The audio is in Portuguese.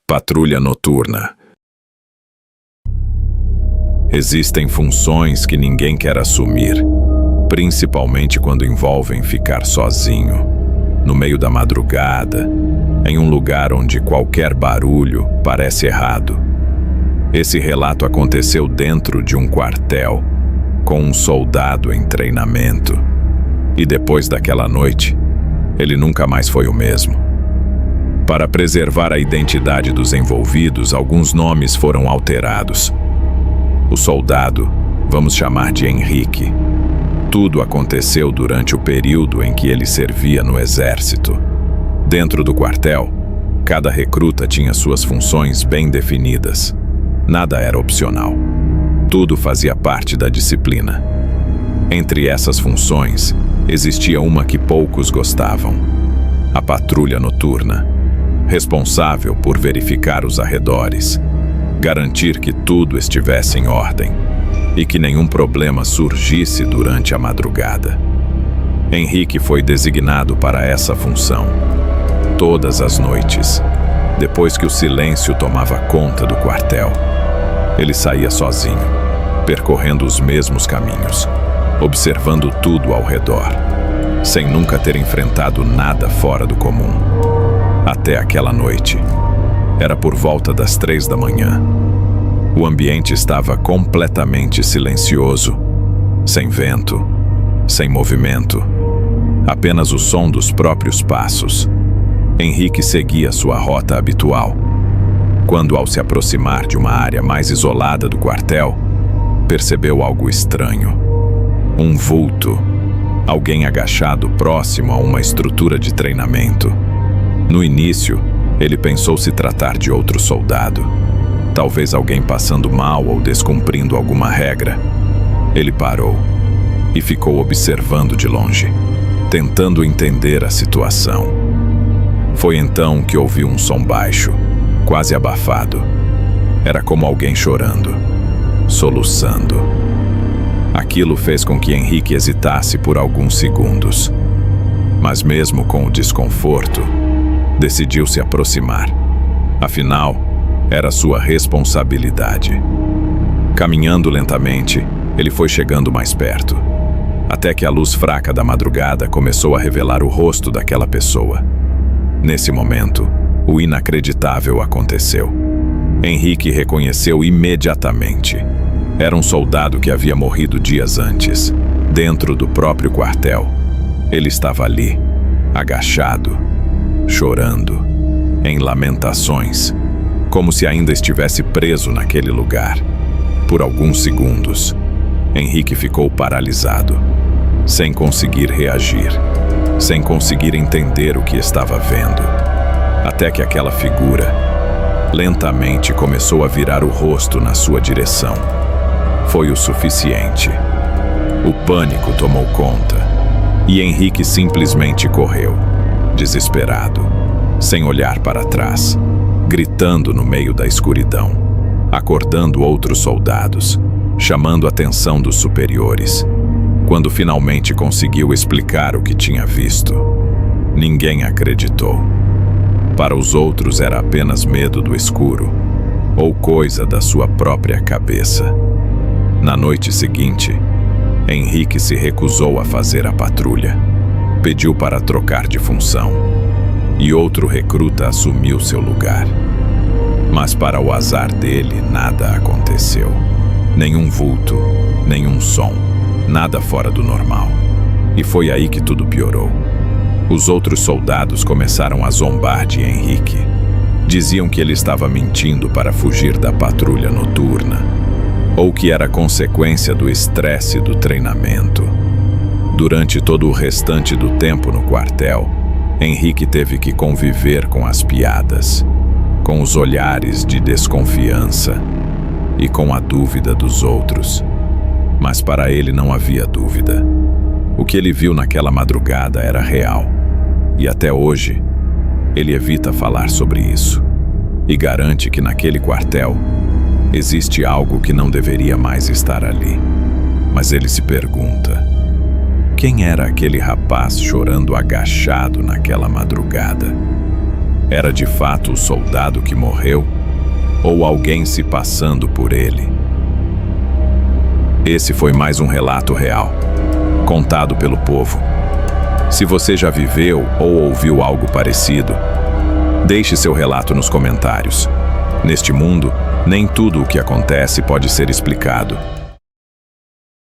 Patrulha noturna. Existem funções que ninguém quer assumir, principalmente quando envolvem ficar sozinho, no meio da madrugada, em um lugar onde qualquer barulho parece errado. Esse relato aconteceu dentro de um quartel, com um soldado em treinamento. E depois daquela noite, ele nunca mais foi o mesmo. Para preservar a identidade dos envolvidos, alguns nomes foram alterados. O soldado, vamos chamar de Henrique. Tudo aconteceu durante o período em que ele servia no exército. Dentro do quartel, cada recruta tinha suas funções bem definidas. Nada era opcional. Tudo fazia parte da disciplina. Entre essas funções, existia uma que poucos gostavam: a patrulha noturna, responsável por verificar os arredores, garantir que tudo estivesse em ordem e que nenhum problema surgisse durante a madrugada. Henrique foi designado para essa função. Todas as noites, depois que o silêncio tomava conta do quartel, ele saía sozinho, percorrendo os mesmos caminhos, observando tudo ao redor, sem nunca ter enfrentado nada fora do comum. Até aquela noite. Era por volta das 3 da manhã. O ambiente estava completamente silencioso, sem vento, sem movimento, apenas o som dos próprios passos. Henrique seguia sua rota habitual. Quando, ao se aproximar de uma área mais isolada do quartel, percebeu algo estranho. Um vulto, alguém agachado próximo a uma estrutura de treinamento. No início, ele pensou se tratar de outro soldado, talvez alguém passando mal ou descumprindo alguma regra. Ele parou e ficou observando de longe, tentando entender a situação. Foi então que ouviu um som baixo, quase abafado. Era como alguém chorando, soluçando. Aquilo fez com que Henrique hesitasse por alguns segundos. Mas mesmo com o desconforto, decidiu se aproximar. Afinal, era sua responsabilidade. Caminhando lentamente, ele foi chegando mais perto, até que a luz fraca da madrugada começou a revelar o rosto daquela pessoa. Nesse momento, o inacreditável aconteceu. Henrique reconheceu imediatamente. Era um soldado que havia morrido dias antes, dentro do próprio quartel. Ele estava ali, agachado, chorando, em lamentações, como se ainda estivesse preso naquele lugar. Por alguns segundos, Henrique ficou paralisado, sem conseguir reagir, sem conseguir entender o que estava vendo, até que aquela figura lentamente começou a virar o rosto na sua direção. Foi o suficiente. O pânico tomou conta e Henrique simplesmente correu, desesperado, sem olhar para trás, gritando no meio da escuridão, acordando outros soldados, chamando a atenção dos superiores. Quando finalmente conseguiu explicar o que tinha visto, ninguém acreditou. Para os outros era apenas medo do escuro, ou coisa da sua própria cabeça. Na noite seguinte, Henrique se recusou a fazer a patrulha. Pediu para trocar de função, e outro recruta assumiu seu lugar. Mas para o azar dele, nada aconteceu. Nenhum vulto, nenhum som, nada fora do normal. E foi aí que tudo piorou. Os outros soldados começaram a zombar de Henrique. Diziam que ele estava mentindo para fugir da patrulha noturna, ou que era consequência do estresse do treinamento. Durante todo o restante do tempo no quartel, Henrique teve que conviver com as piadas, com os olhares de desconfiança e com a dúvida dos outros. Mas para ele não havia dúvida. O que ele viu naquela madrugada era real. E até hoje, ele evita falar sobre isso. E garante que naquele quartel existe algo que não deveria mais estar ali. Mas ele se pergunta: quem era aquele rapaz chorando agachado naquela madrugada? Era de fato o soldado que morreu? Ou alguém se passando por ele? Esse foi mais um relato real, contado pelo povo. Se você já viveu ou ouviu algo parecido, deixe seu relato nos comentários. Neste mundo, nem tudo o que acontece pode ser explicado.